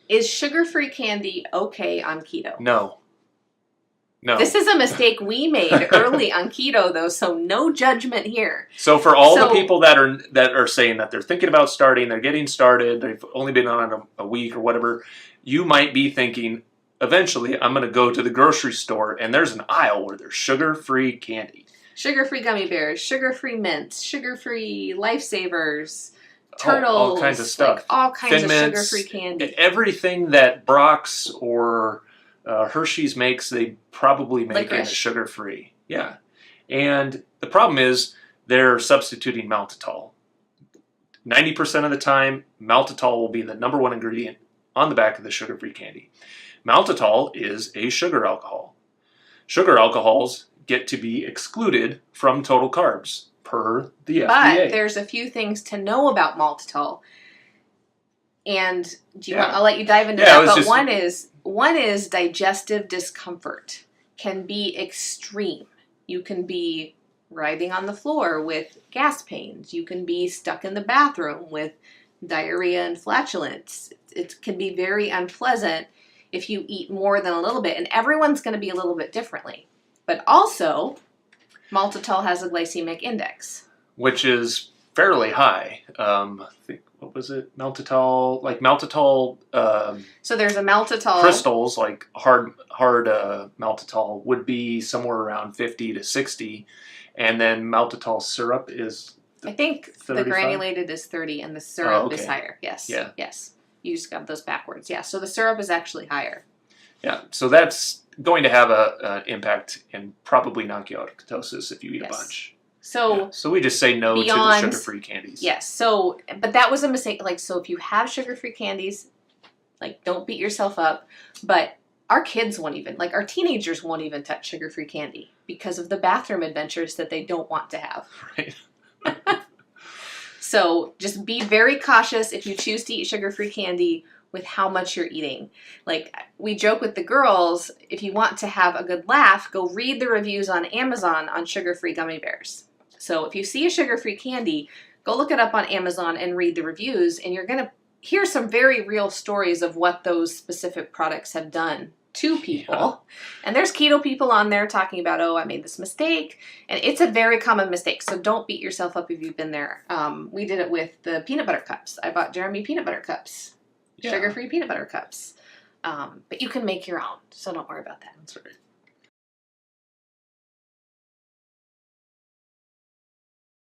Is sugar-free candy okay on keto? No. No. This is a mistake we made early on keto, though, so no judgment here. So for all the people that are saying that they're thinking about starting, they're getting started, they've only been on a week or whatever, you might be thinking, eventually I'm going to go to the grocery store and there's an aisle where there's sugar-free candy. Sugar-free gummy bears, sugar-free mints, sugar-free lifesavers, turtles. All kinds of stuff. Like all kinds Thin of Mints, sugar-free candy. Everything that Brock's or Hershey's makes, they probably make it sugar-free. Yeah. And the problem is they're substituting maltitol. 90% of the time, maltitol will be the #1 ingredient on the back of the sugar-free candy. Maltitol is a sugar alcohol. Sugar alcohols get to be excluded from total carbs per the FDA. But there's a few things to know about maltitol. And do you want, I'll let you dive into that, but one is digestive discomfort can be extreme. You can be writhing on the floor with gas pains. You can be stuck in the bathroom with diarrhea and flatulence. It can be very unpleasant if you eat more than a little bit, and everyone's going to be a little bit differently. But also, maltitol has a glycemic index, which is fairly high. I think, what was it? Maltitol, so there's a maltitol crystals, like hard maltitol would be somewhere around 50 to 60, and then maltitol syrup is. I think 35? The granulated is 30, and the syrup is higher. Yes. Yeah. Yes. You just got those backwards. Yeah. So the syrup is actually higher. Yeah. So that's going to have an impact and probably knock you out of ketosis if you eat a bunch. So we just say no to the sugar-free candies. Yes. So, but that was a mistake. Like, so if you have sugar-free candies, like, don't beat yourself up. But our kids won't even, like, our teenagers won't even touch sugar-free candy because of the bathroom adventures that they don't want to have. Right. So just be very cautious if you choose to eat sugar-free candy with how much you're eating. Like, we joke with the girls, if you want to have a good laugh, go read the reviews on Amazon on sugar-free gummy bears. So if you see a sugar-free candy, go look it up on Amazon and read the reviews, and you're going to hear some very real stories of what those specific products have done to people. Yeah. And there's keto people on there talking about, I made this mistake. And it's a very common mistake. So don't beat yourself up if you've been there. We did it with the peanut butter cups. I bought Jeremy peanut butter cups. Yeah. Sugar-free peanut butter cups. But you can make your own. So don't worry about that. That's right.